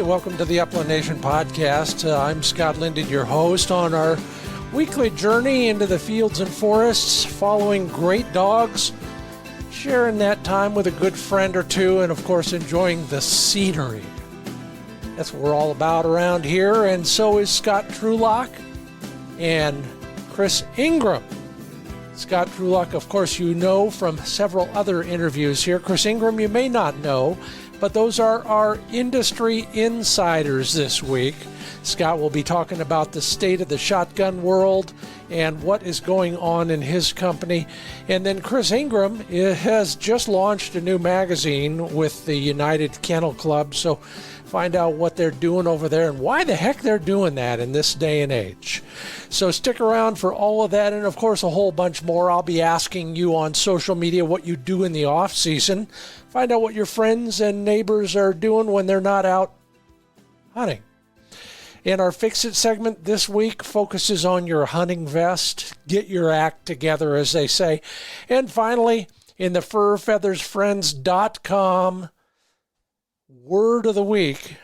welcome to the Upland Nation podcast. I'm Scott Linden, your host, on our weekly journey into the fields and forests, following great dogs, sharing that time with a good friend or two, and of course enjoying the scenery. That's what we're all about around here, and so is Scott Trulock and Chris Ingram. Scott Trulock, of course, you know from several other interviews here. Chris Ingram, you may not know, but those are our industry insiders this week. Scott will be talking about the state of the shotgun world and what is going on in his company. And then Chris Ingram has just launched a new magazine with the United Kennel Club, so find out what they're doing over there and why the heck they're doing that in this day and age. So stick around for all of that, and of course a whole bunch more. I'll be asking you on social media what you do in the off season. Find out what your friends and neighbors are doing when they're not out hunting. And our Fix It segment this week focuses on your hunting vest. Get your act together, as they say. And finally, in the furfeathersfriends.com word of the week,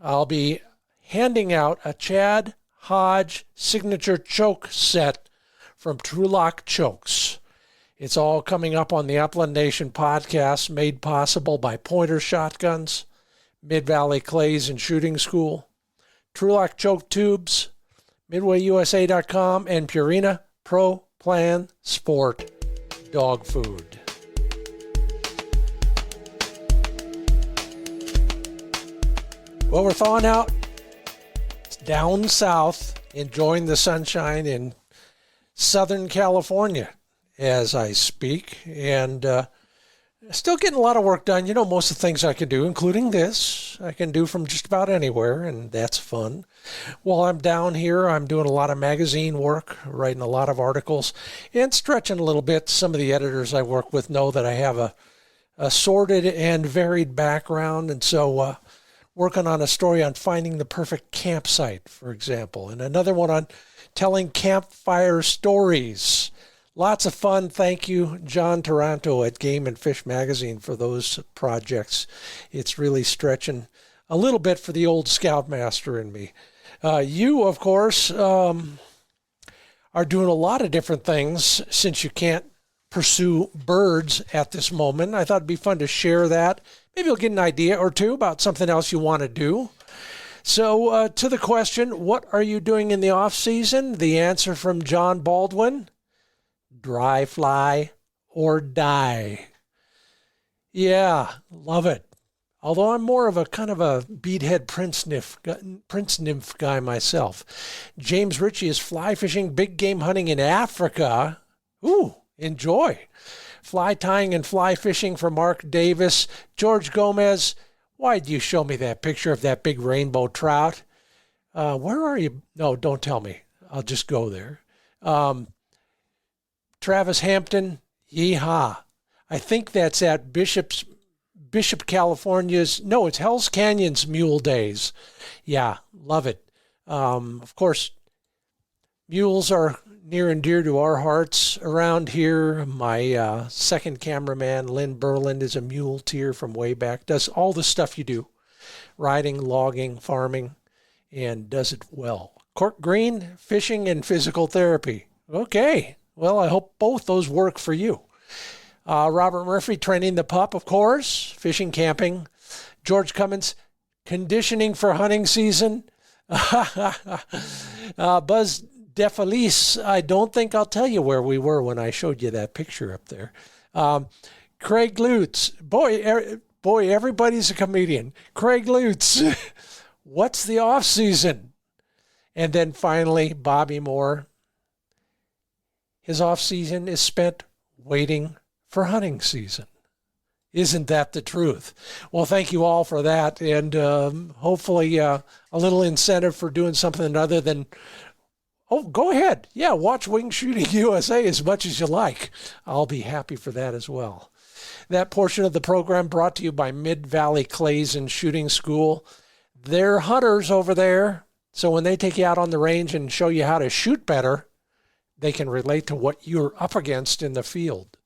I'll be handing out a Chad Hodge signature choke set from TrulockChokes. It's all coming up on the Upland Nation podcast, made possible by Pointer Shotguns, Mid-Valley Clays and Shooting School, Trulock Choke Tubes, MidwayUSA.com, and Purina Pro Plan Sport Dog Food. Well, we're thawing out. It's down south, enjoying the sunshine in Southern California as I speak, and still getting a lot of work done. You know, most of the things I can do, including this, I can do from just about anywhere, and that's fun. While I'm down here, I'm doing a lot of magazine work, writing a lot of articles, and stretching a little bit. Some of the editors I work with know that I have a sorted and varied background, and so working on a story on finding the perfect campsite, for example, and another one on telling campfire stories. Lots of fun. Thank you, John Taranto at Game and Fish Magazine, for those projects. It's really stretching a little bit for the old Scoutmaster in me. You, of course, are doing a lot of different things since you can't pursue birds at this moment. I thought it'd be fun to share that. Maybe you'll get an idea or two about something else you want to do. So to the question, what are you doing in the off season? The answer from John Baldwin: dry fly or die. Yeah, love it. Although I'm more of a kind of a beadhead prince nymph guy myself. James Ritchie is fly fishing, big game hunting in Africa. Ooh, enjoy. Fly tying and fly fishing for Mark Davis. George Gomez, why did you show me that picture of that big rainbow trout? Where are you? No, don't tell me. I'll just go there. Travis Hampton, yeehaw. I think that's at Bishop, California's, no, it's Hell's Canyon's Mule Days. Yeah, love it. Of course, mules are near and dear to our hearts around here. My second cameraman, Lynn Berland, is a muleteer from way back, does all the stuff you do, riding, logging, farming, and does it well. Cork Green, fishing and physical therapy. Okay. Well, I hope both those work for you. Robert Murphy, training the pup, of course, fishing, camping. George Cummins, conditioning for hunting season. Buzz DeFelice, I don't think I'll tell you where we were when I showed you that picture up there. Craig Lutz, boy, everybody's a comedian. Craig Lutz, what's the off season? And then finally, Bobby Moore. His off-season is spent waiting for hunting season. Isn't that the truth? Well, thank you all for that, and hopefully a little incentive for doing something other than, oh, go ahead. Yeah, watch Wing Shooting USA as much as you like. I'll be happy for that as well. That portion of the program brought to you by Mid-Valley Clays and Shooting School. They're hunters over there, so when they take you out on the range and show you how to shoot better, they can relate to what you're up against in the field.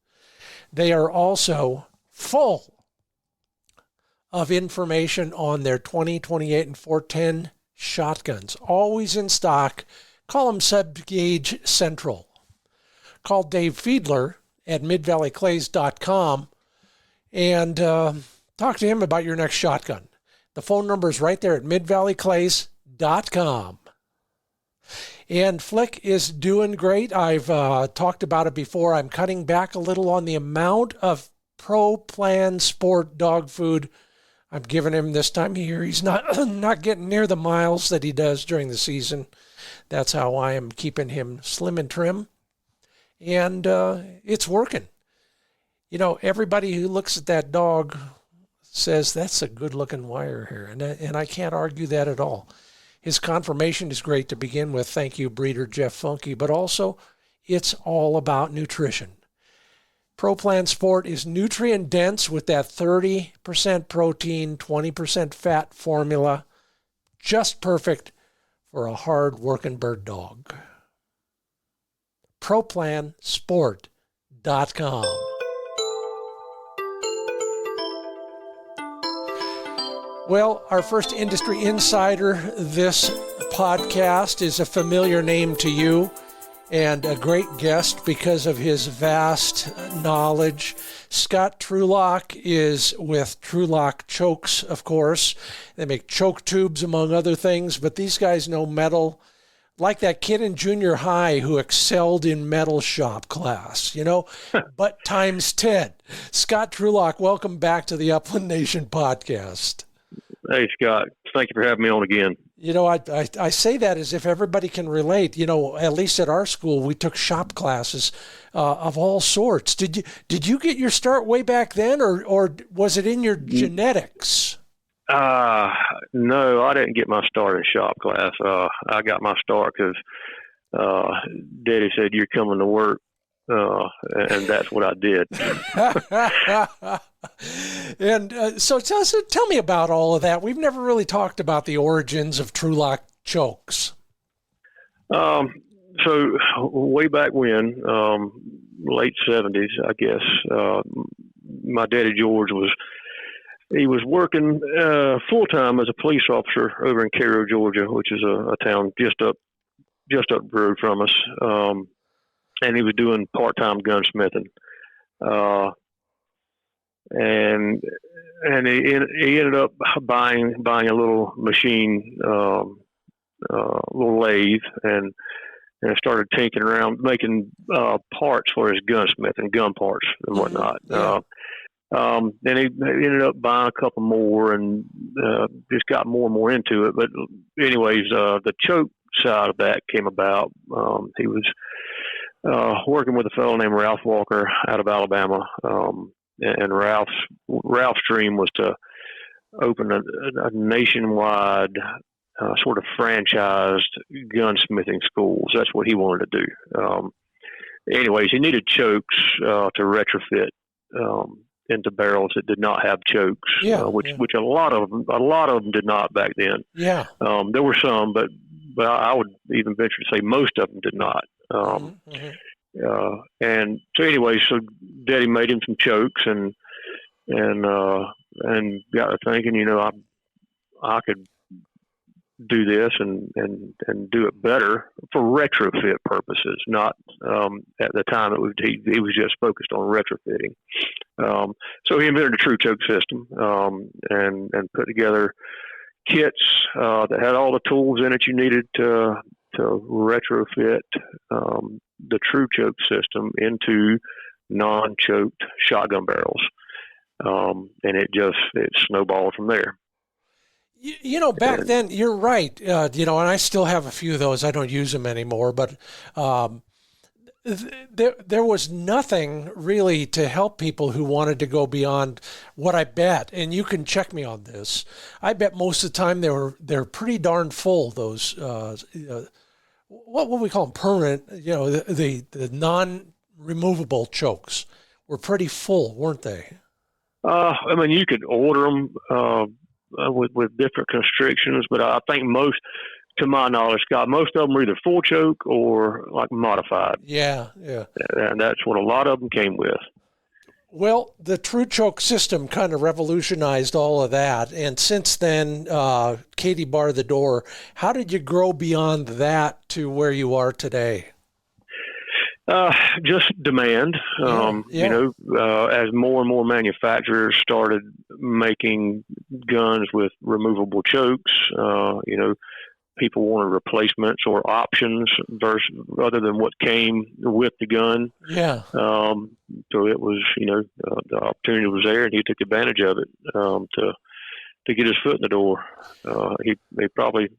They are also full of information on their 20, 28, and 410 shotguns. Always in stock. Call them Subgauge Central. Call Dave Fiedler at midvalleyclays.com and talk to him about your next shotgun. The phone number is right there at midvalleyclays.com. And Flick is doing great. I've talked about it before. I'm cutting back a little on the amount of Pro Plan Sport dog food I'm giving him this time of year. He's not getting near the miles that he does during the season. That's how I am keeping him slim and trim. And it's working. You know, everybody who looks at that dog says that's a good-looking wire hair, and I can't argue that at all. His conformation is great to begin with. Thank you, breeder Jeff Funky. But also, it's all about nutrition. Pro Plan Sport is nutrient dense with that 30% protein, 20% fat formula. Just perfect for a hard-working bird dog. ProPlansport.com. Well, our first industry insider this podcast is a familiar name to you and a great guest because of his vast knowledge. Scott Trulock is with TrulockChokes, of course. They make choke tubes, among other things, but these guys know metal like that kid in junior high who excelled in metal shop class, you know, but times 10. Scott Trulock, welcome back to the Upland Nation podcast. Hey, Scott. Thank you for having me on again. You know, I say that as if everybody can relate. You know, at least at our school, we took shop classes of all sorts. Did you get your start way back then, or was it in your genetics? No, I didn't get my start in shop class. I got my start because Daddy said, "You're coming to work," and that's what I did. And so tell me about all of that. We've never really talked about the origins of TrulockChokes. So way back when, late 70s, I guess, my daddy George was working full-time as a police officer over in Cairo, Georgia, which is a town just up the road from us. And he was doing part-time gunsmithing. And he ended up buying a little machine, little lathe, and started tinkering around making parts for his gunsmith and gun parts and whatnot. Yeah. Then he ended up buying a couple more and just got more and more into it. But anyways, the choke side of that came about. He was working with a fellow named Ralph Walker out of Alabama. And Ralph's dream was to open a nationwide sort of franchised gunsmithing schools. That's what he wanted to do. Anyways, he needed chokes to retrofit into barrels that did not have chokes, which a lot of them did not back then. Yeah, there were some, but I would even venture to say most of them did not. And so anyway, so Daddy made him some chokes and got to thinking, you know, I could do this and do it better for retrofit purposes. Not at the time he was just focused on retrofitting. So he invented a true choke system and put together kits that had all the tools in it you needed to retrofit the true choke system into non-choked shotgun barrels. And it snowballed from there. You know, back then, you're right. You know, and I still have a few of those. I don't use them anymore, but there was nothing really to help people who wanted to go beyond what I bet. And you can check me on this. I bet most of the time they're pretty darn full. Those what would we call them? Permanent. You know, the non-removable chokes were pretty full, weren't they? I mean, you could order them with different constrictions, but I think most, to my knowledge, Scott, most of them were either full choke or like modified. Yeah. And that's what a lot of them came with. Well, the TruLock system kind of revolutionized all of that. And since then, Katie barred the door. How did you grow beyond that to where you are today? Just demand. As more and more manufacturers started making guns with removable chokes, people wanted replacements or options other than what came with the gun. Yeah. So it was, the opportunity was there, and he took advantage of it to get his foot in the door. He probably.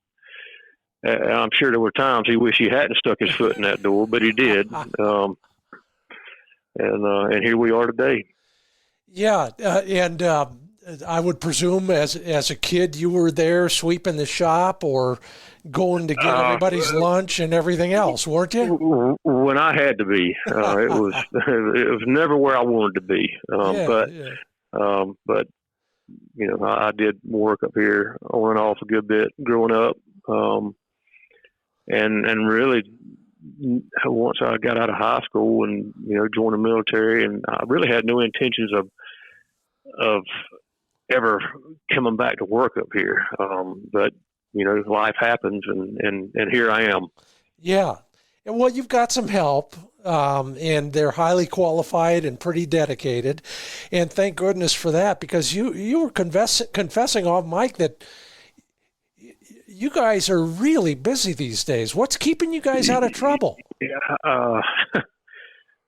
I'm sure there were times he wished he hadn't stuck his foot in that door, but he did. And here we are today. Yeah, and I would presume as a kid you were there sweeping the shop or going to get everybody's lunch and everything else, weren't you? When I had to be, it was never where I wanted to be. But I did work up here on and off a good bit growing up. And really, once I got out of high school and joined the military, and I really had no intentions of ever coming back to work up here. But life happens, and here I am. Yeah, and well, you've got some help, and they're highly qualified and pretty dedicated, and thank goodness for that, because you were confessing off mic that you guys are really busy these days. What's keeping you guys out of trouble?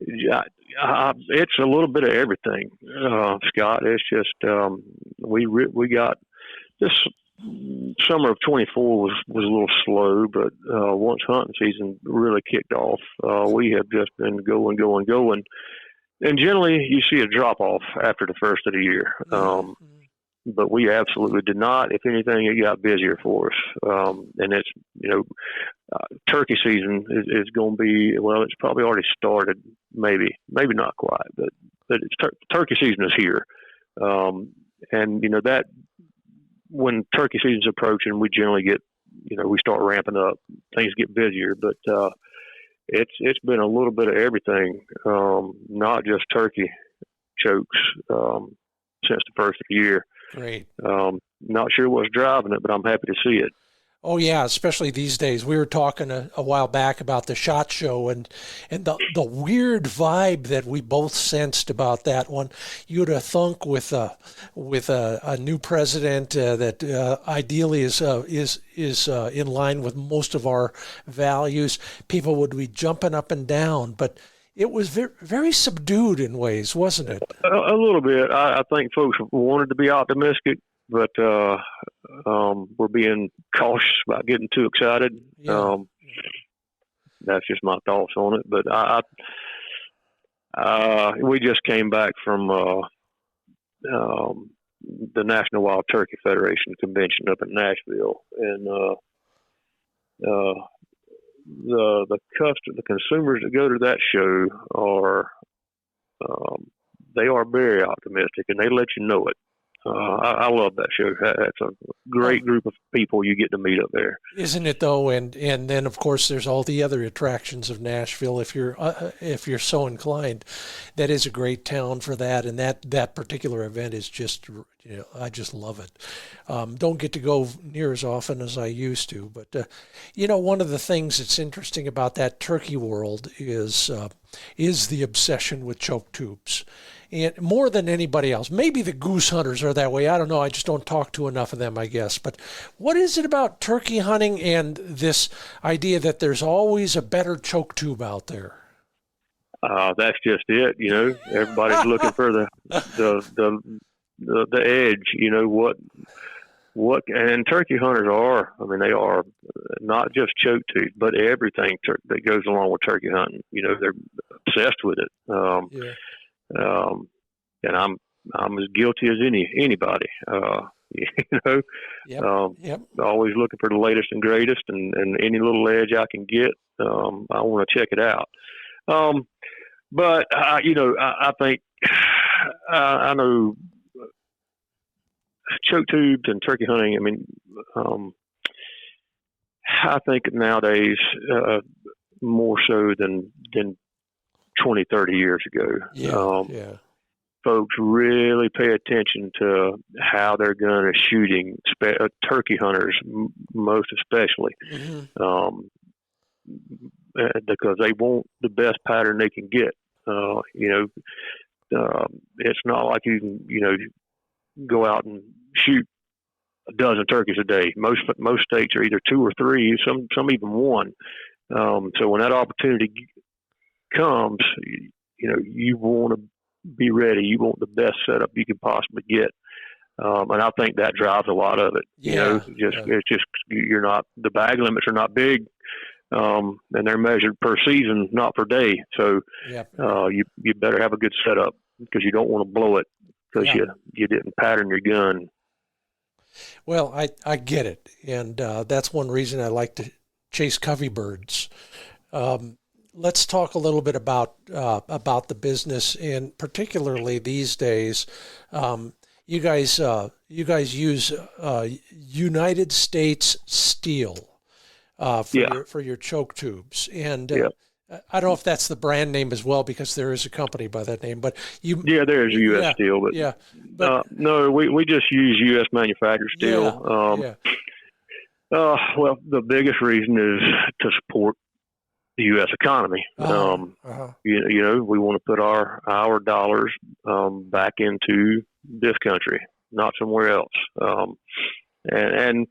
It's a little bit of everything, Scott. It's just we got this summer of 24 was a little slow, but once hunting season really kicked off, we have just been going, and generally you see a drop off after the first of the year. But we absolutely did not. If anything, it got busier for us. And it's, turkey season is going to be, well, it's probably already started, maybe not quite, but it's turkey season is here. And, that when turkey season's approaching, we generally get, we start ramping up. Things get busier, but it's been a little bit of everything, not just turkey chokes since the first of the year. Great. Not sure what's driving it, but I'm happy to see it. Oh yeah, especially these days. We were talking a while back about the SHOT Show and the weird vibe that we both sensed about that one. You'd have thunk with a new president that ideally is in line with most of our values, people would be jumping up and down, but it was very, very subdued in ways, wasn't it? A little bit. I think folks wanted to be optimistic, but we're being cautious about getting too excited. Yeah. That's just my thoughts on it. But we just came back from the National Wild Turkey Federation convention up in Nashville, and the consumers that go to that show are they are very optimistic, and they let you know it. I love that show. That's a great group of people you get to meet up there. Isn't it though? And then of course there's all the other attractions of Nashville. If you're so inclined, that is a great town for that. And that particular event is just, I just love it. Don't get to go near as often as I used to, but one of the things that's interesting about that turkey world is the obsession with choke tubes. And more than anybody else, maybe the goose hunters are that way. I don't know. I just don't talk to enough of them, I guess. But what is it about turkey hunting and this idea that there's always a better choke tube out there? That's just it. Everybody's looking for the edge. What and turkey hunters are. I mean, they are not just choke tube, but everything that goes along with turkey hunting. They're obsessed with it. And I'm as guilty as anybody. Yep. Always looking for the latest and greatest, and any little edge I can get, I want to check it out. But I think I know choke tubes and turkey hunting. I mean, I think nowadays more so than 20, 30 years ago. Yeah. folks really pay attention to how their gun is shooting, turkey hunters most especially, because they want the best pattern they can get. It's not like you can go out and shoot a dozen turkeys a day. Most states are either 2 or 3, some even 1. So when that opportunity comes, you want to be ready. You want the best setup you can possibly get. And I think that drives a lot of it. It's just, the bag limits are not big. And they're measured per season, not per day. So, you better have a good setup because you don't want to blow it because you didn't pattern your gun. Well, I get it. And, that's one reason I like to chase covey birds. Let's talk a little bit about the business, and particularly these days, you guys use United States steel for your choke tubes, and I don't know if that's the brand name as well, because there is a company by that name. But there's U.S. steel, but no, we just use U.S. manufactured steel. Well, the biggest reason is to support the U.S. economy. We want to put our dollars back into this country, not somewhere else. And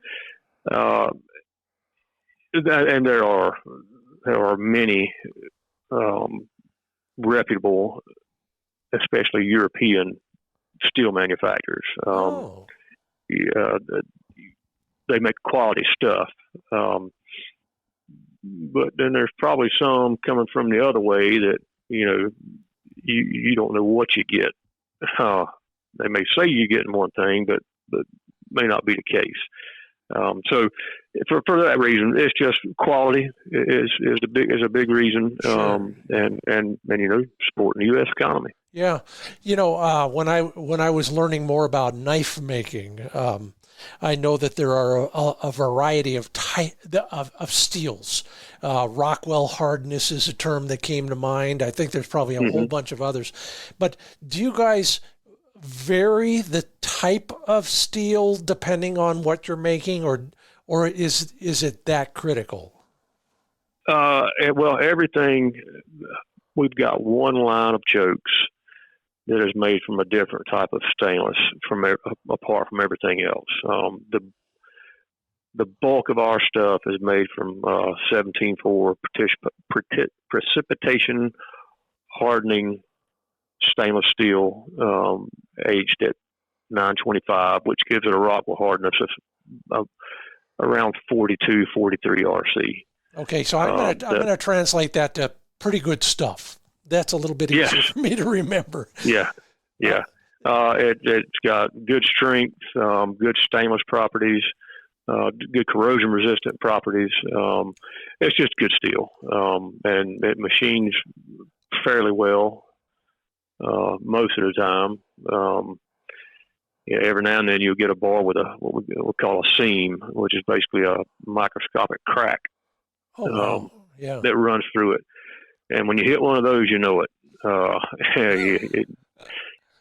there are many reputable, especially European steel manufacturers. They make quality stuff. But then there's probably some coming from the other way that, you don't know what you get. They may say you're getting one thing, but may not be the case. So for that reason, it's just quality is a big reason. Sure. And supporting the U.S. economy. Yeah. When I was learning more about knife making, I know that there are a variety of steels. Rockwell hardness is a term that came to mind. I think there's probably a whole bunch of others. But do you guys vary the type of steel depending on what you're making, or is it that critical? Well, everything. We've got one line of chokes that is made from a different type of stainless apart from everything else. The bulk of our stuff is made from 17.4 precipitation hardening stainless steel, aged at 925, which gives it a Rockwell hardness of around 42, 43 RC. Okay, so I'm going to translate that to pretty good stuff. That's a little bit easier for me to remember. It's got good strength, good stainless properties, good corrosion resistant properties. It's just good steel, and it machines fairly well most of the time. Every now and then you'll get a bar with what we call a seam, which is basically a microscopic crack that runs through it. And when you hit one of those, you know it.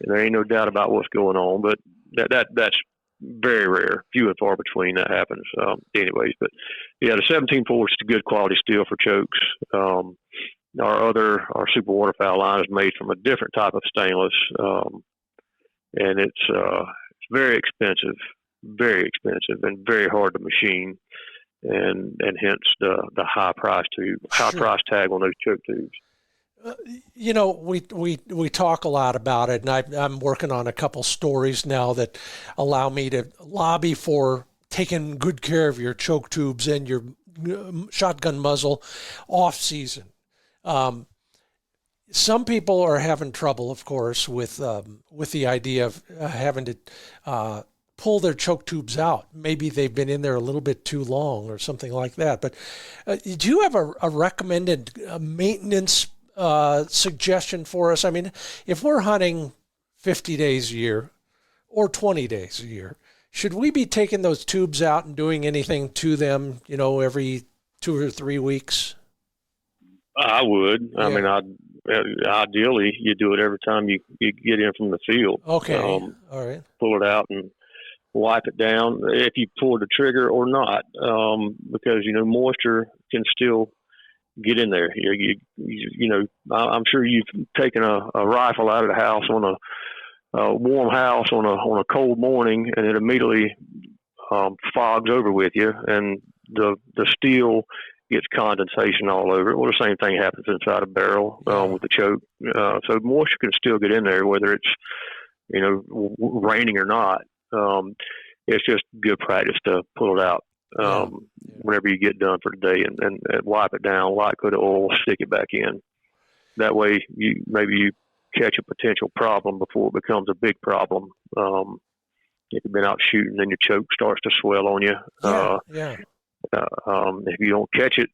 There ain't no doubt about what's going on, but that's very rare, few and far between that happens. The 17.4 is a good quality steel for chokes. Our super waterfowl line is made from a different type of stainless, and it's very expensive, and very hard to machine. And hence the high price tag on those choke tubes. We talk a lot about it, and I'm working on a couple stories now that allow me to lobby for taking good care of your choke tubes and your shotgun muzzle off season. Some people are having trouble, of course, with the idea of having to pull their choke tubes out. Maybe they've been in there a little bit too long or something like that. But do you have a recommended maintenance suggestion for us? I mean, if we're hunting 50 days a year or 20 days a year, should we be taking those tubes out and doing anything to them, every 2 or 3 weeks? I would. I mean, ideally, you do it every time you get in from the field. Okay. All right. Pull it out and wipe it down if you pull the trigger or not, because moisture can still get in there. I'm sure you've taken a rifle out of the house on a warm house on a cold morning, and it immediately fogs over with you, and the steel gets condensation all over it. Well, the same thing happens inside a barrel with the choke. So moisture can still get in there, whether it's raining or not. It's just good practice to pull it out whenever you get done for the day, and wipe it down, light coat of oil, stick it back in. That way, you catch a potential problem before it becomes a big problem. If you've been out shooting and your choke starts to swell on you, if you don't catch it,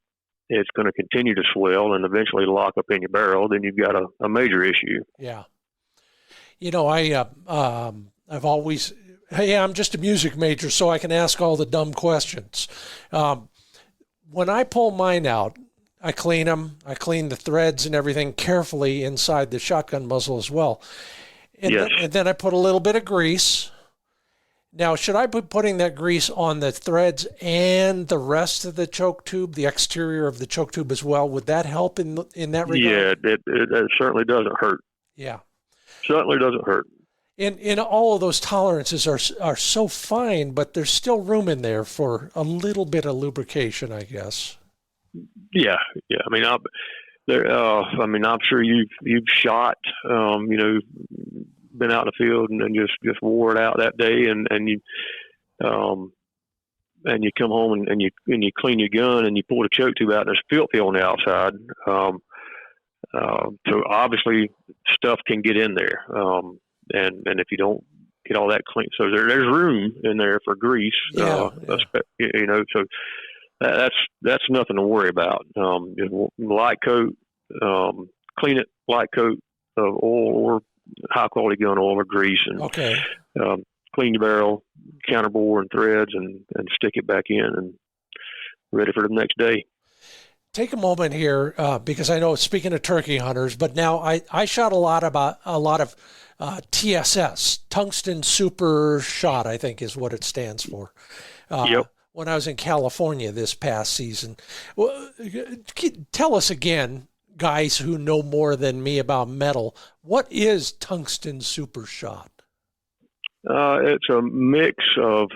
it's going to continue to swell and eventually lock up in your barrel. Then you've got a major issue. Yeah. I've always, I'm just a music major, so I can ask all the dumb questions. When I pull mine out, I clean them. I clean the threads and everything carefully inside the shotgun muzzle as well. And then I put a little bit of grease. Now, should I be putting that grease on the threads and the rest of the choke tube, the exterior of the choke tube as well? Would that help in that regard? Yeah, it certainly doesn't hurt. Yeah. Certainly doesn't hurt. And all of those tolerances are so fine, but there's still room in there for a little bit of lubrication, I guess. Yeah. I mean, I'm sure you've shot, been out in the field and just wore it out that day, and you come home and you clean your gun and you pull the choke tube out and there's filthy on the outside. So obviously stuff can get in there, and if you don't get all that clean, so there's room in there for grease. So that's nothing to worry about. Light coat, clean it, light coat of oil or high quality gun oil or grease, and clean the barrel, counterbore and threads, and stick it back in and ready for the next day. Take a moment here, because I know, speaking of turkey hunters, but now I shot a lot of TSS, tungsten super shot, I think is what it stands for. When I was in California this past season. Well, tell us again, guys who know more than me about metal, what is tungsten super shot? It's a mix of,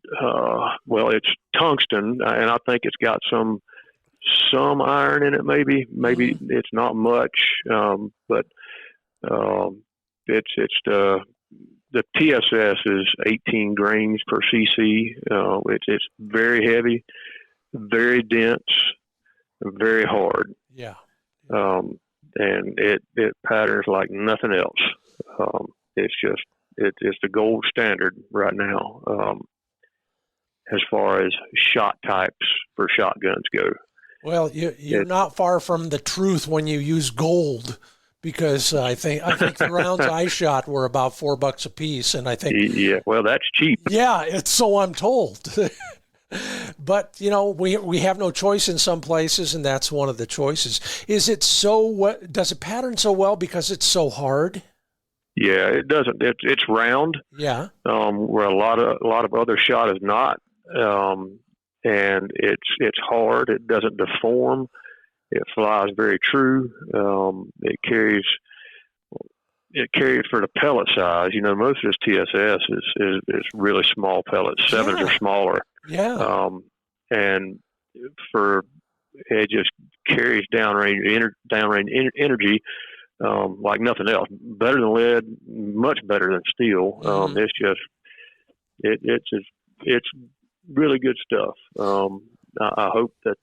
it's tungsten, and I think it's got some iron in it. Maybe it's not much, but it's the TSS is 18 grains per cc. It's very heavy, very dense, very hard. Yeah. And it patterns like nothing else. It's the gold standard right now, as far as shot types for shotguns go. Well, you're not far from the truth when you use gold, because I think the rounds I shot were about $4 a piece, and I think well, that's cheap. Yeah, so I'm told. But we have no choice in some places, and that's one of the choices. Does it pattern so well because it's so hard? Yeah, it doesn't. It's round. Yeah. Where a lot of other shot is not, and it's hard. It doesn't deform. It flies very true. It carries for the pellet size. Most of this TSS is really small pellets. Sevens are smaller. Yeah. And it just carries downrange energy like nothing else. Better than lead, much better than steel. It's really good stuff. I hope that.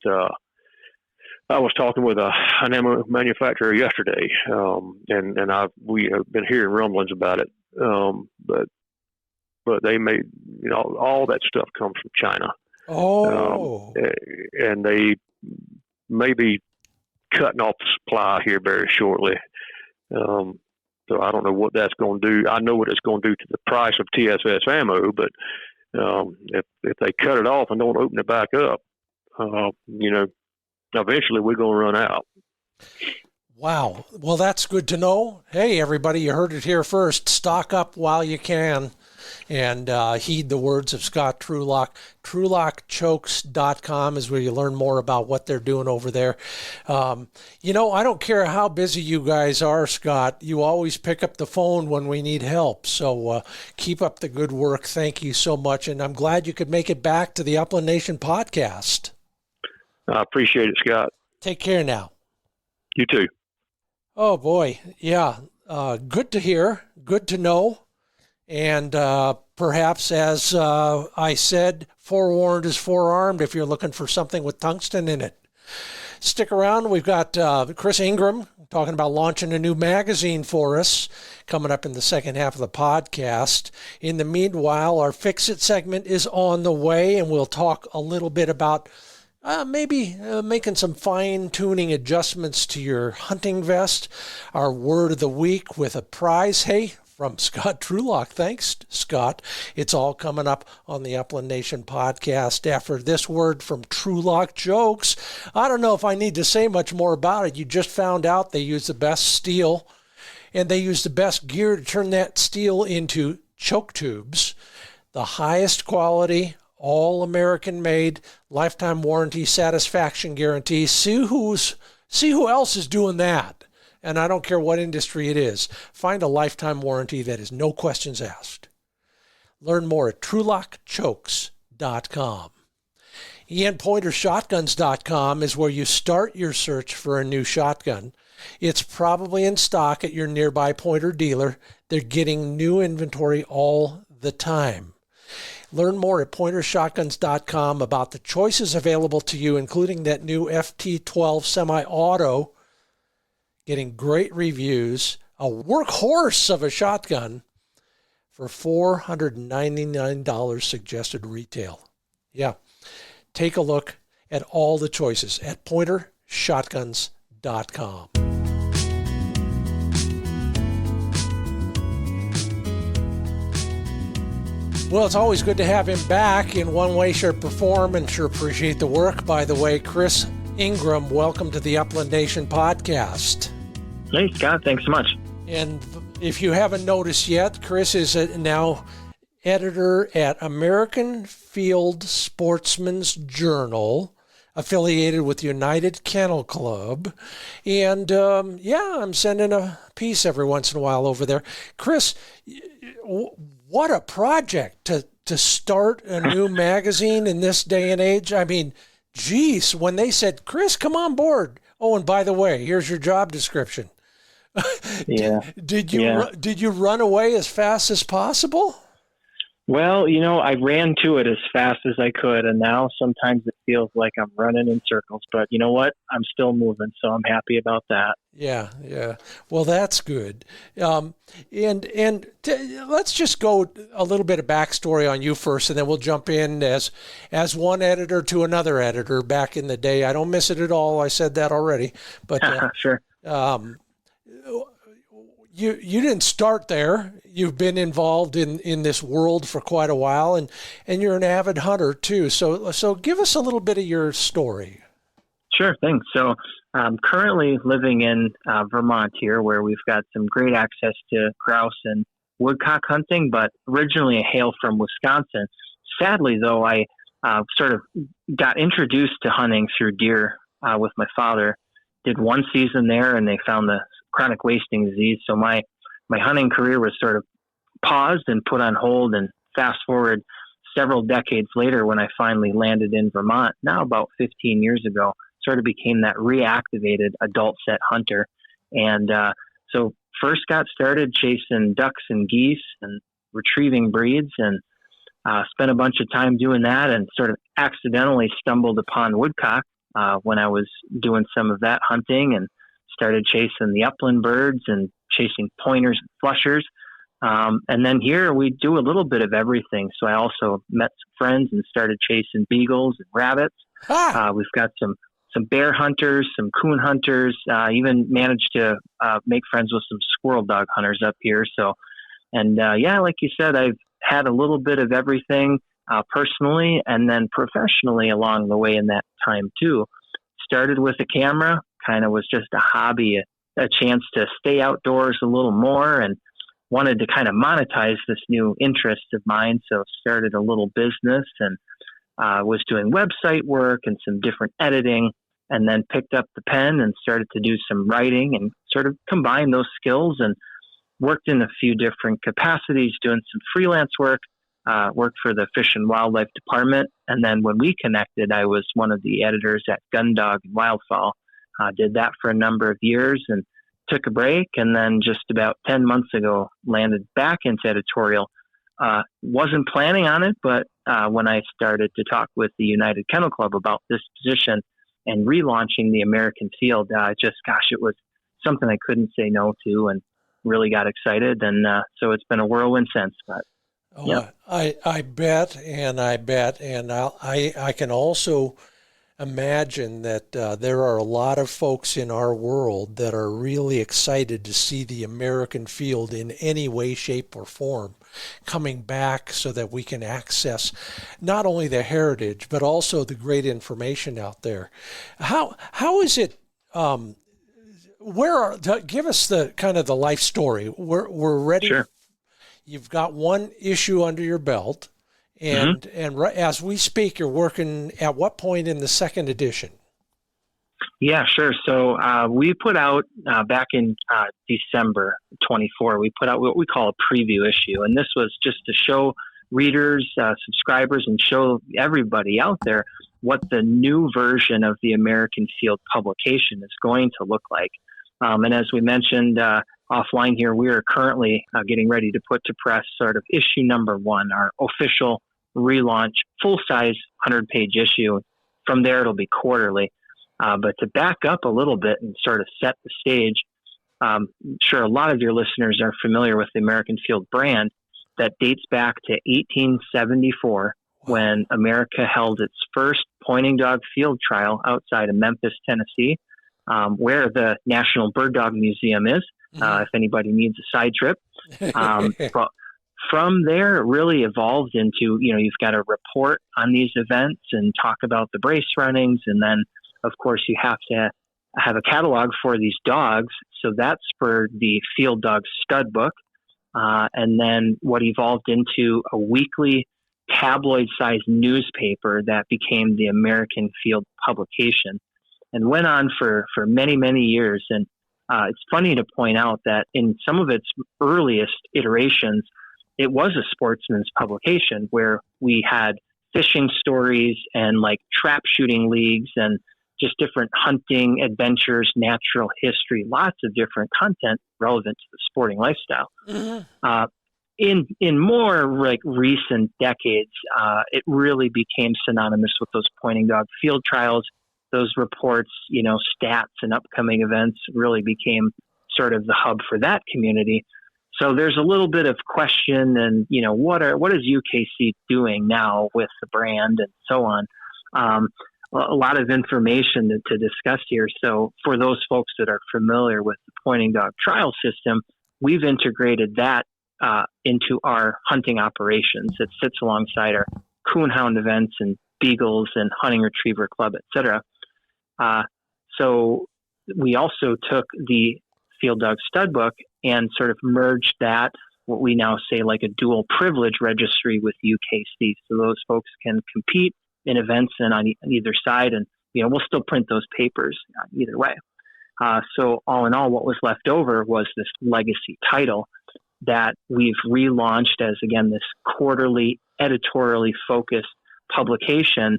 I was talking with an ammo manufacturer yesterday, and we have been hearing rumblings about it. But they made, all that stuff comes from China. Oh. And they may be cutting off the supply here very shortly. So I don't know what that's going to do. I know what it's going to do to the price of TSS ammo, but if they cut it off and don't open it back up, eventually we're going to run out. Wow. Well, that's good to know. Hey, everybody, you heard it here first. Stock up while you can and heed the words of Scott Trulock. TrulockChokes.com is where you learn more about what they're doing over there. I don't care how busy you guys are, Scott. You always pick up the phone when we need help. So keep up the good work. Thank you so much. And I'm glad you could make it back to the Upland Nation podcast. I appreciate it, Scott. Take care now. You too. Oh, boy. Yeah. Good to hear. Good to know. And perhaps, as I said, forewarned is forearmed if you're looking for something with tungsten in it. Stick around. We've got Chris Ingram talking about launching a new magazine for us coming up in the second half of the podcast. In the meanwhile, our Fix It segment is on the way, and we'll talk a little bit about maybe making some fine-tuning adjustments to your hunting vest. Our word of the week with a prize, hey, from Scott Trulock. Thanks, Scott. It's all coming up on the Upland Nation podcast after this word from TrulockChokes. I don't know if I need to say much more about it. You just found out they use the best steel, and they use the best gear to turn that steel into choke tubes. The highest quality, all American made, lifetime warranty, satisfaction guarantee. See who else is doing that. And I don't care what industry it is. Find a lifetime warranty that is no questions asked. Learn more at TrulockChokes.com. IanPointerShotguns.com is where you start your search for a new shotgun. It's probably in stock at your nearby Pointer dealer. They're getting new inventory all the time. Learn more at PointerShotguns.com about the choices available to you, including that new FT12 semi-auto, getting great reviews, a workhorse of a shotgun for $499 suggested retail. Yeah, take a look at all the choices at PointerShotguns.com. Well, it's always good to have him back in one way, shape, or form, and sure appreciate the work. By the way, Chris Ingram, welcome to the Upland Nation podcast. Hey, Scott, thanks so much. And if you haven't noticed yet, Chris is now editor at American Field Sportsman's Journal, affiliated with United Kennel Club. And I'm sending a piece every once in a while over there. Chris, what a project to start a new magazine in this day and age. I mean, geez, when they said, Chris, come on board. Oh, and by the way, here's your job description. Yeah. Did you run away as fast as possible? Well, I ran to it as fast as I could, and now sometimes it feels like I'm running in circles. But you know what? I'm still moving, so I'm happy about that. Yeah. Well, that's good. Let's just go a little bit of backstory on you first, and then we'll jump in as one editor to another editor back in the day. I don't miss it at all. I said that already. But sure. You didn't start there. You've been involved in this world for quite a while, and you're an avid hunter too. So give us a little bit of your story. Sure thing. So I'm currently living in Vermont here, where we've got some great access to grouse and woodcock hunting, but originally I hail from Wisconsin. Sadly, though, I sort of got introduced to hunting through deer with my father. Did one season there, and they found the chronic wasting disease. So my hunting career was sort of paused and put on hold, and fast forward several decades later when I finally landed in Vermont, now about 15 years ago, sort of became that reactivated adult set hunter. And so first got started chasing ducks and geese and retrieving breeds, and spent a bunch of time doing that, and sort of accidentally stumbled upon woodcock when I was doing some of that hunting, and started chasing the upland birds and chasing pointers and flushers. And then here we do a little bit of everything. So I also met some friends and started chasing beagles and rabbits. We've got some bear hunters, some coon hunters, even managed to make friends with some squirrel dog hunters up here. So, and like you said, I've had a little bit of everything personally and then professionally along the way in that time too. Started with a camera, kind of was just a hobby a chance to stay outdoors a little more and wanted to kind of monetize this new interest of mine. So started a little business and was doing website work and some different editing, and then picked up the pen and started to do some writing and sort of combine those skills, and worked in a few different capacities, doing some freelance work, worked for the Fish and Wildlife Department. And then when we connected, I was one of the editors at Gundog and Wildfall. Did that for a number of years and took a break. And then just about 10 months ago, landed back into editorial. Wasn't planning on it, but when I started to talk with the United Kennel Club about this position and relaunching the American Field, it was something I couldn't say no to, and really got excited. And so it's been a whirlwind since. But yeah. I bet, and I can also imagine that there are a lot of folks in our world that are really excited to see the American Field in any way, shape, or form coming back, so that we can access not only the heritage but also the great information out there. How is it? Give us the kind of the life story. We're ready. Sure. You've got one issue under your belt, and as we speak, you're working at what point in the second edition? Yeah, sure. So we put out back in December 24, we put out what we call a preview issue. And this was just to show readers, subscribers, and show everybody out there what the new version of the American Field publication is going to look like. And as we mentioned offline here, we are currently getting ready to put to press sort of issue number 1, our official relaunch, full-size 100-page issue. From there, it'll be quarterly. But to back up a little bit and sort of set the stage, I'm sure a lot of your listeners are familiar with the American Field brand that dates back to 1874, when America held its first pointing dog field trial outside of Memphis, Tennessee, where the National Bird Dog Museum is, if anybody needs a side trip. But from there, it really evolved into, you've got to report on these events and talk about the brace runnings. And then, of course, you have to have a catalog for these dogs. So that spurred the Field Dog Stud Book. And then what evolved into a weekly tabloid-sized newspaper that became the American Field publication, and went on for many, many years. And it's funny to point out that in some of its earliest iterations, it was a sportsman's publication where we had fishing stories and like trap shooting leagues and just different hunting adventures, natural history, lots of different content relevant to the sporting lifestyle. In more like recent decades, it really became synonymous with those pointing dog field trials. Those reports, stats and upcoming events really became sort of the hub for that community. So there's a little bit of question and, what is UKC doing now with the brand and so on. A lot of information to discuss here. So for those folks that are familiar with the pointing dog trial system, we've integrated that into our hunting operations. It sits alongside our coonhound events and beagles and hunting retriever club, et cetera. So we also took the Field Dog Stud Book and sort of merged that, what we now say like a dual privilege registry, with UKC. So those folks can compete in events and on either side, and we'll still print those papers either way. So all in all, what was left over was this legacy title that we've relaunched as, again, this quarterly editorially focused publication.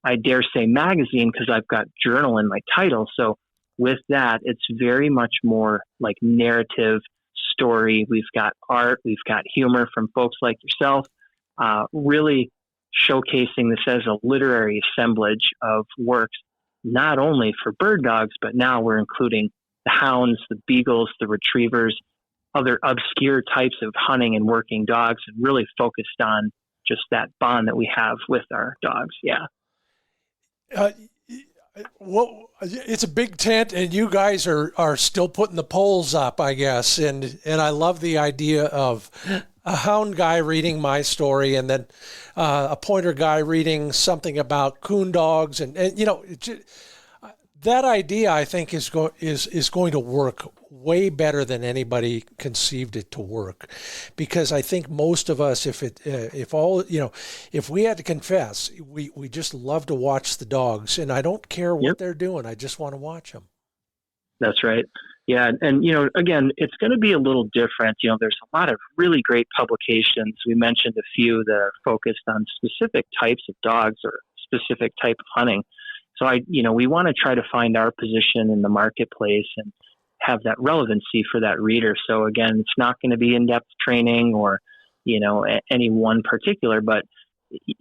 I dare say magazine, because I've got journal in my title. So with that, it's very much more like narrative story. We've got art, we've got humor from folks like yourself, really showcasing this as a literary assemblage of works, not only for bird dogs, but now we're including the hounds, the beagles, the retrievers, other obscure types of hunting and working dogs, and really focused on just that bond that we have with our dogs. Yeah. Well, it's a big tent, and you guys are still putting the poles up, I guess. And I love the idea of a hound guy reading my story, and then a pointer guy reading something about coon dogs, and That idea, I think, is going to work way better than anybody conceived it to work, because I think most of us, if we had to confess, we just love to watch the dogs, and I don't care what they're doing. I just want to watch them. That's right. Yeah. And, again, it's going to be a little different. There's a lot of really great publications. We mentioned a few that are focused on specific types of dogs or specific type of hunting. So we want to try to find our position in the marketplace and have that relevancy for that reader. So again, it's not going to be in-depth training or, any one particular, but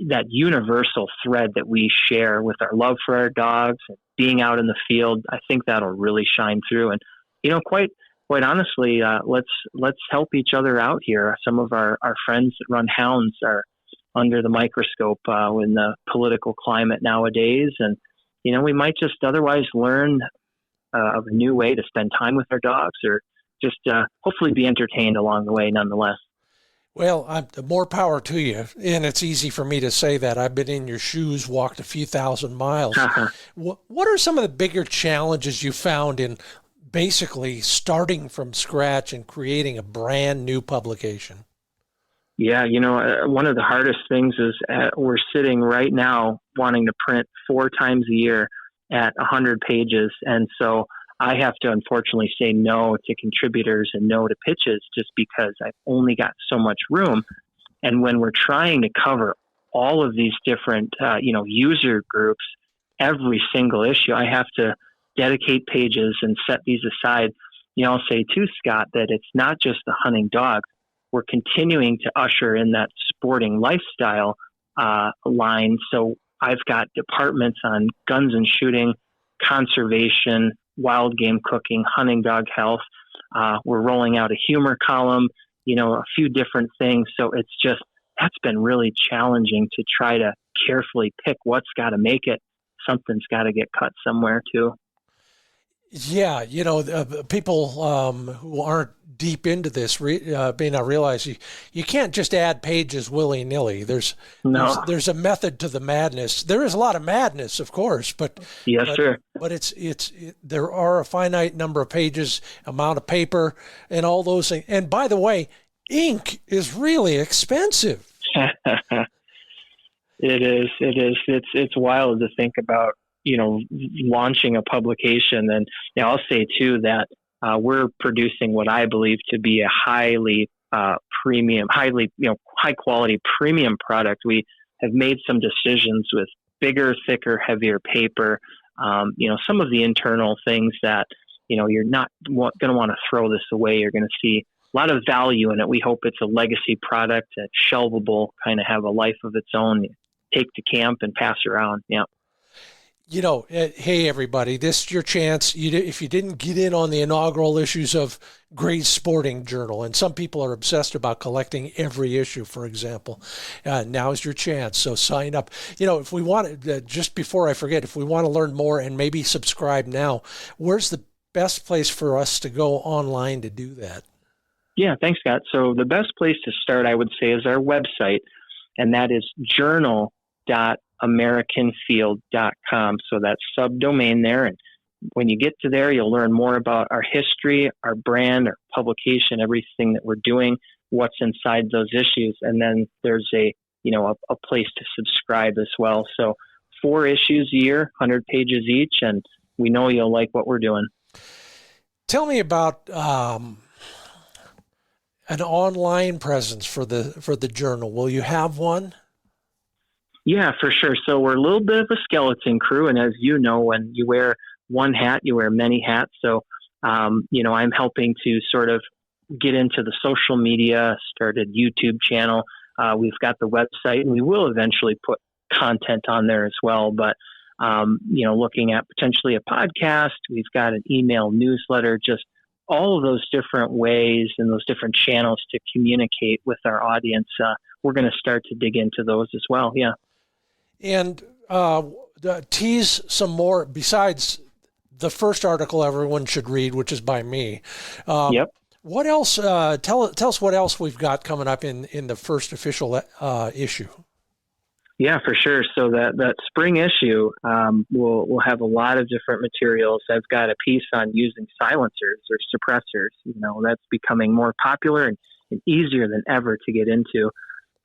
that universal thread that we share with our love for our dogs and being out in the field, I think that'll really shine through. And, quite honestly, let's help each other out here. Some of our friends that run hounds are under the microscope in the political climate nowadays. And, we might just otherwise learn of a new way to spend time with our dogs, or just hopefully be entertained along the way nonetheless. Well, more power to you. And it's easy for me to say that. I've been in your shoes, walked a few thousand miles. What are some of the bigger challenges you found in basically starting from scratch and creating a brand new publication? Yeah, one of the hardest things is we're sitting right now wanting to print 4 times a year at 100 pages. And so I have to unfortunately say no to contributors and no to pitches just because I've only got so much room. And when we're trying to cover all of these different, user groups, every single issue, I have to dedicate pages and set these aside. I'll say too, Scott, that it's not just the hunting dog. We're continuing to usher in that sporting lifestyle line. So I've got departments on guns and shooting, conservation, wild game cooking, hunting dog health. We're rolling out a humor column, a few different things. So that's been really challenging to try to carefully pick what's got to make it. Something's got to get cut somewhere too. Yeah, people who aren't deep into this may not realize you can't just add pages willy-nilly. There's a method to the madness. There is a lot of madness, of course, but sure. But there are a finite number of pages, amount of paper, and all those things. And by the way, ink is really expensive. It is. It's wild to think about. Launching a publication. And I'll say too that we're producing what I believe to be a highly premium, high quality premium product. We have made some decisions with bigger, thicker, heavier paper. Some of the internal things that, you're not going to want to throw this away. You're going to see a lot of value in it. We hope it's a legacy product that's shelvable, kind of have a life of its own, take to camp and pass around. Yeah. Hey, everybody, this is your chance. If you didn't get in on the inaugural issues of Great Sporting Journal, and some people are obsessed about collecting every issue, for example, now's your chance. So sign up. If we want to, just before I forget, if we want to learn more and maybe subscribe now, where's the best place for us to go online to do that? Yeah, thanks, Scott. So the best place to start, I would say, is our website, and that is journal.americanfield.com. So that's subdomain there. And when you get to there, you'll learn more about our history, our brand, our publication, everything that we're doing, what's inside those issues. And then there's a place to subscribe as well. So 4 issues a year, 100 pages each, and we know you'll like what we're doing. Tell me about an online presence for the journal. Will you have one? Yeah, for sure. So we're a little bit of a skeleton crew. And as you know, when you wear one hat, you wear many hats. So, I'm helping to sort of get into the social media, started YouTube channel. We've got the website, and we will eventually put content on there as well. But, looking at potentially a podcast, we've got an email newsletter, just all of those different ways and those different channels to communicate with our audience. We're going to start to dig into those as well. Yeah. And tease some more besides the first article everyone should read, which is by me. Yep. What else? Tell us what else we've got coming up in the first official issue. Yeah, for sure. So that spring issue, will have a lot of different materials. I've got a piece on using silencers or suppressors. That's becoming more popular and easier than ever to get into.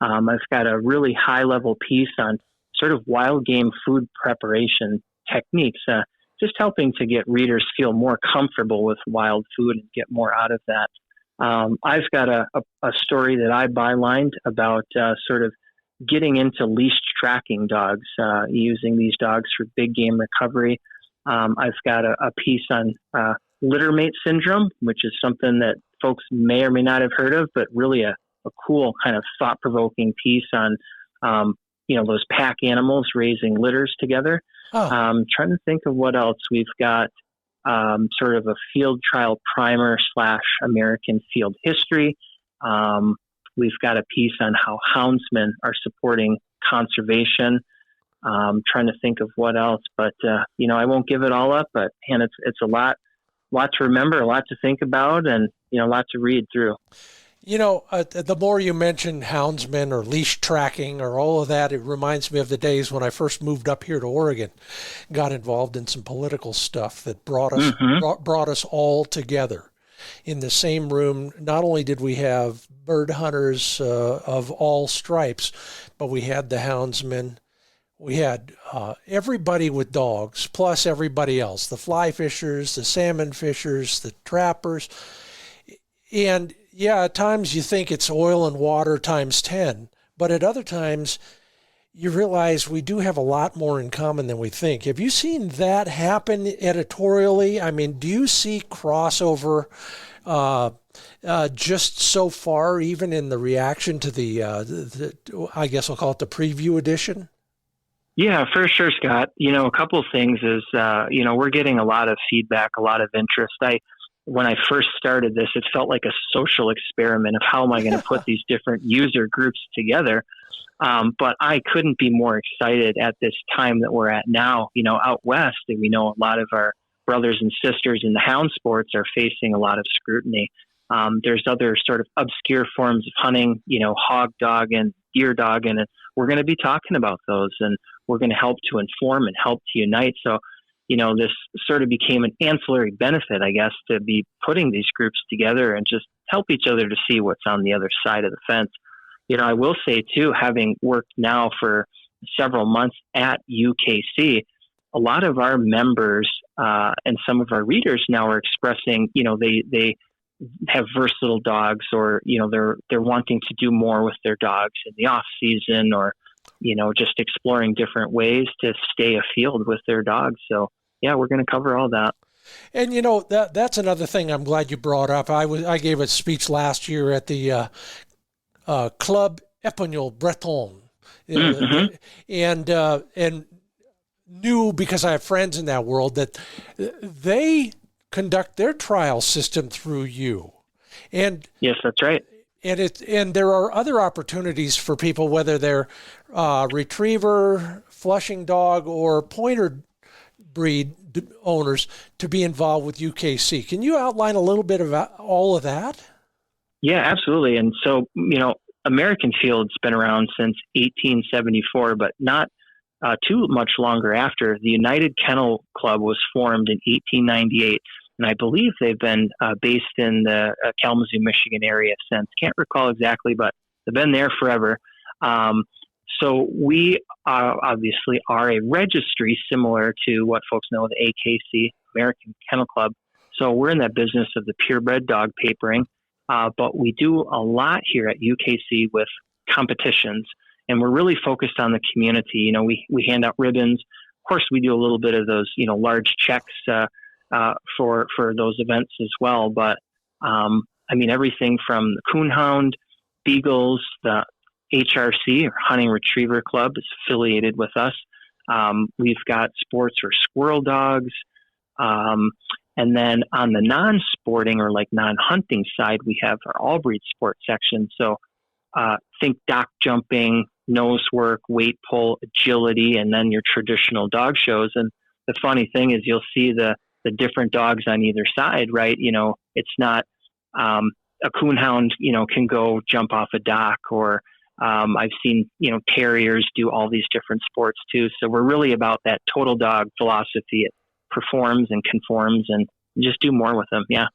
I've got a really high level piece on sort of wild game food preparation techniques, just helping to get readers feel more comfortable with wild food and get more out of that. I've got a story that I bylined about sort of getting into leashed tracking dogs, using these dogs for big game recovery. I've got a piece on littermate syndrome, which is something that folks may or may not have heard of, but really a cool kind of thought-provoking piece on, those pack animals raising litters together. Trying to think of what else. We've got sort of a field trial primer / American field history. We've got a piece on how houndsmen are supporting conservation. Trying to think of what else, but I won't give it all up. But it's a lot to remember, a lot to think about, and a lot to read through. The more you mention houndsmen or leash tracking or all of that, it reminds me of the days when I first moved up here to Oregon, got involved in some political stuff that brought us all together in the same room. Not only did we have bird hunters of all stripes, but we had the houndsmen. We had everybody with dogs, plus everybody else, the fly fishers, the salmon fishers, the trappers. And yeah, at times you think it's oil and water times 10, but at other times you realize we do have a lot more in common than we think. Have you seen that happen editorially? I mean, do you see crossover just so far, even in the reaction to the I guess I'll call it the preview edition? Yeah, for sure, Scott. A couple of things is, we're getting a lot of feedback, a lot of interest. When I first started this, it felt like a social experiment of how am I going to put these different user groups together. But I couldn't be more excited at this time that we're at now. Out west, we know a lot of our brothers and sisters in the hound sports are facing a lot of scrutiny. There's other sort of obscure forms of hunting, hog dog and deer dog, and we're going to be talking about those, and we're going to help to inform and help to unite. So, this sort of became an ancillary benefit, I guess, to be putting these groups together and just help each other to see what's on the other side of the fence. I will say, too, having worked now for several months at UKC, a lot of our members and some of our readers now are expressing, they have versatile dogs, or, they're wanting to do more with their dogs in the off season, or, just exploring different ways to stay afield with their dogs. So, yeah, we're going to cover all that. And, that's another thing I'm glad you brought up. I gave a speech last year at the Club Épagneul Breton, and knew, because I have friends in that world, that they conduct their trial system through you. And yes, that's right. And there are other opportunities for people, whether they're retriever, flushing dog, or pointer breed owners, to be involved with UKC. Can you outline a little bit about all of that? Yeah, absolutely. And so, American Field's been around since 1874, but not too much longer after. The United Kennel Club was formed in 1898, and I believe they've been based in the Kalamazoo, Michigan area since. Can't recall exactly, but they've been there forever. So we obviously are a registry similar to what folks know, the AKC, American Kennel Club. So we're in that business of the purebred dog papering. But we do a lot here at UKC with competitions, and we're really focused on the community. We hand out ribbons. Of course, we do a little bit of those, large checks for those events as well. But everything from the coonhound, beagles, the HRC, or Hunting Retriever Club, is affiliated with us. We've got sports for squirrel dogs. And then on the non-sporting or non-hunting side, we have our all-breed sport section. So think dock jumping, nose work, weight pull, agility, and then your traditional dog shows. And the funny thing is you'll see the different dogs on either side, right? It's not a coonhound, can go jump off a dock, or I've seen, terriers do all these different sports too. So we're really about that total dog philosophy. It performs and conforms, and just do more with them. Yeah.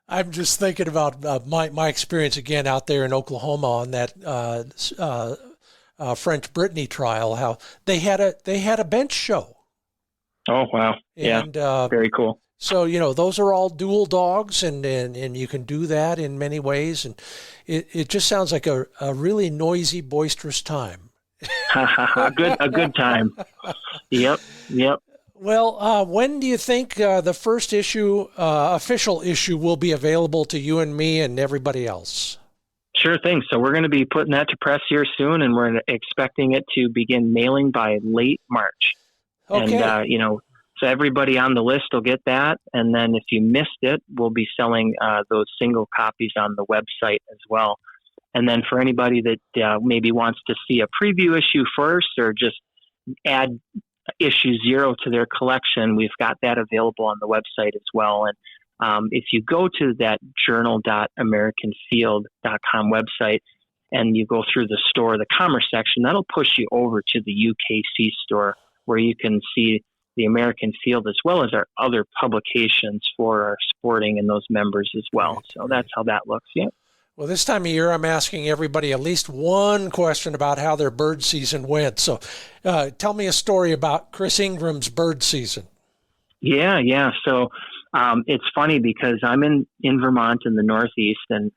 I'm just thinking about my experience again out there in Oklahoma on that French Brittany trial. How they had a bench show. Oh wow! And, very cool. So those are all dual dogs, and you can do that in many ways, and it just sounds like a really noisy, boisterous time. a good time. Yep. Well, when do you think the first issue, official issue, will be available to you and me and everybody else? Sure thing. So we're going to be putting that to press here soon, and we're expecting it to begin mailing by late March. Okay. And, so everybody on the list will get that. And then if you missed it, we'll be selling those single copies on the website as well. And then for anybody that maybe wants to see a preview issue first, or just add issue 0 to their collection, we've got that available on the website as well. And if you go to that journal.americanfield.com website and you go through the store, the commerce section, that'll push you over to the UKC store, where you can see the American Field as well as our other publications for our sporting and those members as well. So that's how that looks. Yeah. Well, this time of year, I'm asking everybody at least one question about how their bird season went. So tell me a story about Chris Ingram's bird season. Yeah. So it's funny because I'm in Vermont in the Northeast, and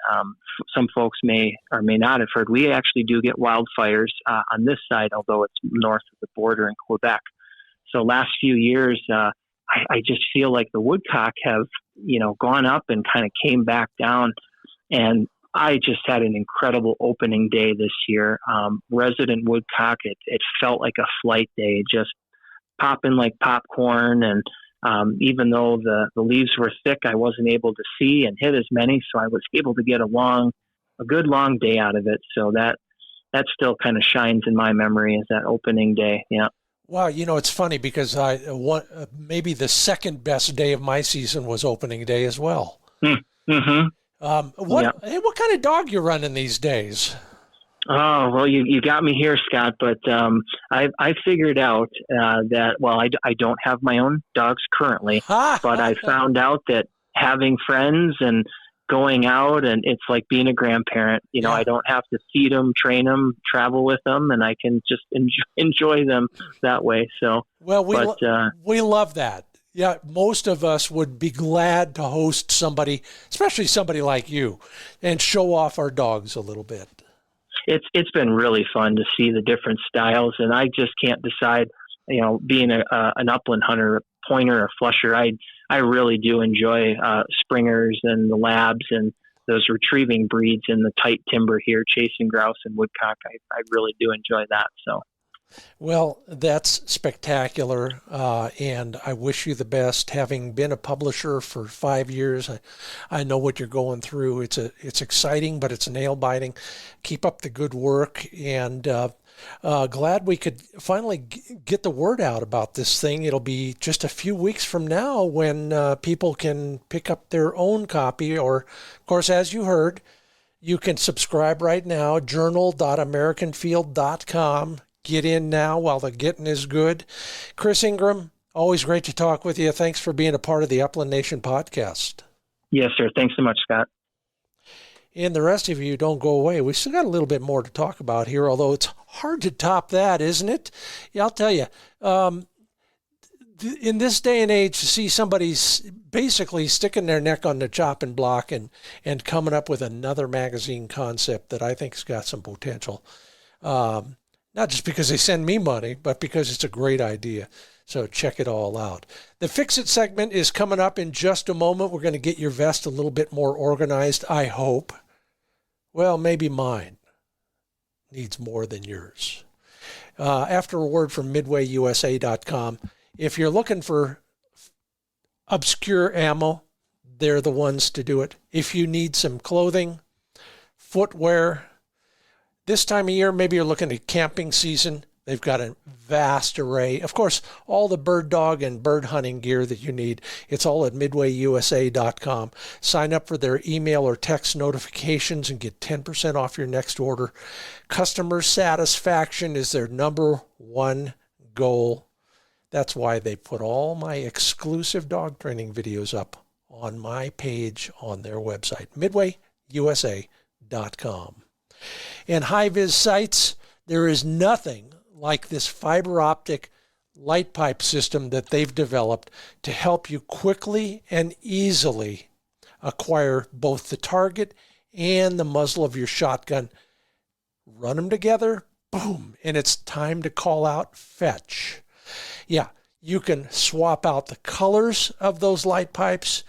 some folks may or may not have heard, we actually do get wildfires on this side, although it's north of the border in Quebec. So last few years, I just feel like the woodcock have, gone up and kind of came back down. And I just had an incredible opening day this year. Resident woodcock, it felt like a flight day, just popping like popcorn. And even though the leaves were thick, I wasn't able to see and hit as many. So I was able to get a good long day out of it. So that still kind of shines in my memory as that opening day. Yeah. Wow, it's funny because maybe the second best day of my season was opening day as well. Mm-hmm. What kind of dog you running these days? Oh, well, you got me here, Scott. But I figured out that I don't have my own dogs currently, but I found out that having friends and going out, and it's like being a grandparent. I don't have to feed them, train them, travel with them, and I can just enjoy them that way. So, well, we love that. Yeah, most of us would be glad to host somebody, especially somebody like you, and show off our dogs a little bit. It's been really fun to see the different styles, and I just can't decide. Being an upland hunter, pointer or flusher, I really do enjoy springers and the labs and those retrieving breeds in the tight timber here, chasing grouse and woodcock. I really do enjoy that. So, well, that's spectacular, and I wish you the best. Having been a publisher for 5 years, I know what you're going through. It's exciting, but it's nail biting. Keep up the good work, and glad we could finally get the word out about this thing. It'll be just a few weeks from now when people can pick up their own copy, or, of course, as you heard, you can subscribe right now, journal.americanfield.com. Get in now while the getting is good. Chris Ingram, always great to talk with you. Thanks for being a part of the Upland Nation podcast. Yes, sir. Thanks so much, Scott. And the rest of you, don't go away. We still got a little bit more to talk about here, although it's hard to top that, isn't it? Yeah, I'll tell you. In this day and age, to see somebody basically sticking their neck on the chopping block and coming up with another magazine concept that I think has got some potential. Not just because they send me money, but because it's a great idea. So check it all out. The Fix It segment is coming up in just a moment. We're going to get your vest a little bit more organized, I hope. Well, maybe mine needs more than yours. After a word from MidwayUSA.com, if you're looking for obscure ammo, they're the ones to do it. If you need some clothing, footwear, this time of year, maybe you're looking at camping season, They've got a vast array. Of course, all the bird dog and bird hunting gear that you need, it's all at MidwayUSA.com. Sign up for their email or text notifications and get 10% off your next order. Customer satisfaction is their number one goal. That's why they put all my exclusive dog training videos up on my page on their website, MidwayUSA.com. And HiViz sites, there is nothing like this fiber optic light pipe system that they've developed to help you quickly and easily acquire both the target and the muzzle of your shotgun. Run them together, boom, and it's time to call out fetch. Yeah, you can swap out the colors of those light pipes.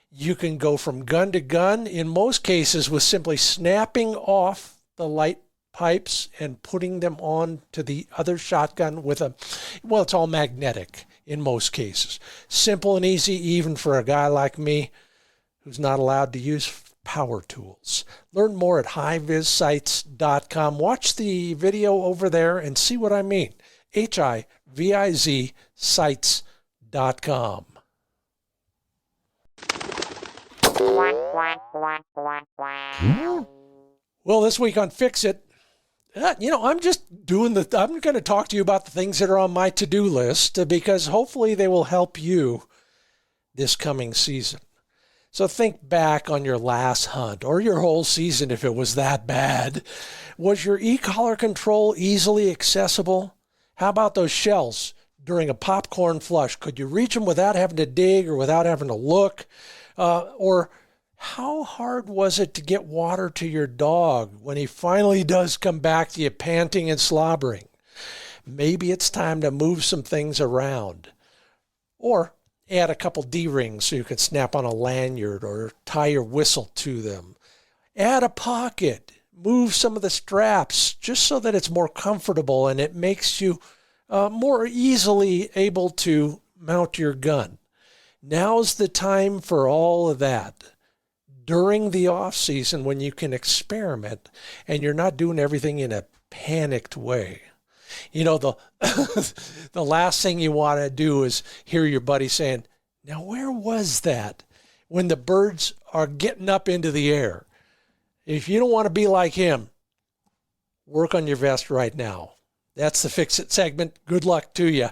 You can go from gun to gun, in most cases with simply snapping off the light pipes and putting them on to the other shotgun with it's all magnetic in most cases. Simple and easy, even for a guy like me who's not allowed to use power tools. Learn more at HiVizSites.com. Watch the video over there and see what I mean. HiViz sites.com. Well, this week on Fix It, I'm going to talk to you about the things that are on my to-do list because hopefully they will help you this coming season. So think back on your last hunt or your whole season if it was that bad. Was your e-collar control easily accessible? How about those shells during a popcorn flush? Could you reach them without having to dig or without having to look? Or how hard was it to get water to your dog when he finally does come back to you panting and slobbering? Maybe it's time to move some things around. Or add a couple D-rings so you can snap on a lanyard or tie your whistle to them. Add a pocket. Move some of the straps just so that it's more comfortable and it makes you more easily able to mount your gun. Now's the time for all of that. During the off season when you can experiment and you're not doing everything in a panicked way. The last thing you want to do is hear your buddy saying, now where was that? When the birds are getting up into the air. If you don't want to be like him, work on your vest right now. That's the Fix It segment. Good luck to you.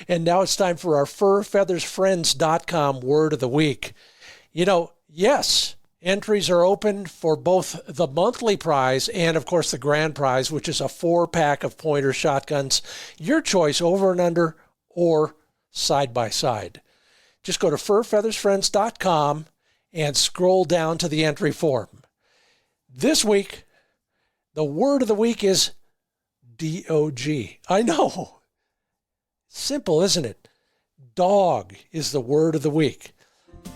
And now it's time for our furfeathersfriends.com word of the week. Yes, entries are open for both the monthly prize and, of course, the grand prize, which is a 4-pack of pointer shotguns. Your choice, over and under or side by side. Just go to furfeathersfriends.com and scroll down to the entry form. This week, the word of the week is D-O-G. I know. Simple, isn't it? Dog is the word of the week.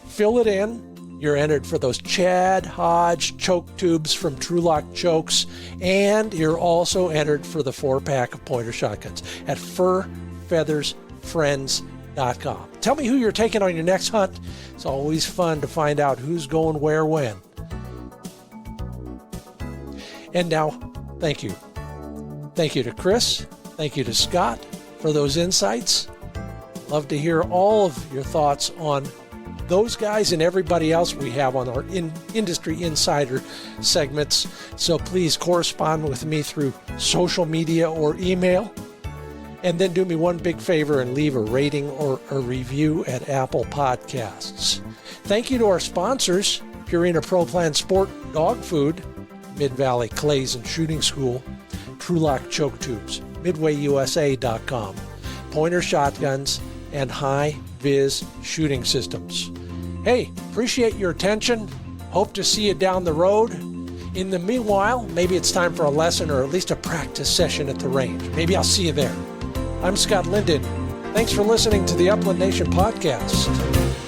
Fill it in. You're entered for those Chad Hodge choke tubes from TrulockChokes, and you're also entered for the 4-pack of pointer shotguns at furfeathersfriends.com. Tell me who you're taking on your next hunt. It's always fun to find out who's going where when. And now, thank you. Thank you to Chris. Thank you to Scott for those insights. Love to hear all of your thoughts on those guys and everybody else we have on our Industry Insider segments. So please correspond with me through social media or email. And then do me one big favor and leave a rating or a review at Apple Podcasts. Thank you to our sponsors, Purina Pro Plan Sport Dog Food, Mid-Valley Clays and Shooting School, Trulock Choke Tubes, MidwayUSA.com, Pointer Shotguns, and HiViz Shooting Systems. Hey, appreciate your attention. Hope to see you down the road. In the meanwhile, maybe it's time for a lesson or at least a practice session at the range. Maybe I'll see you there. I'm Scott Linden. Thanks for listening to the Upland Nation podcast.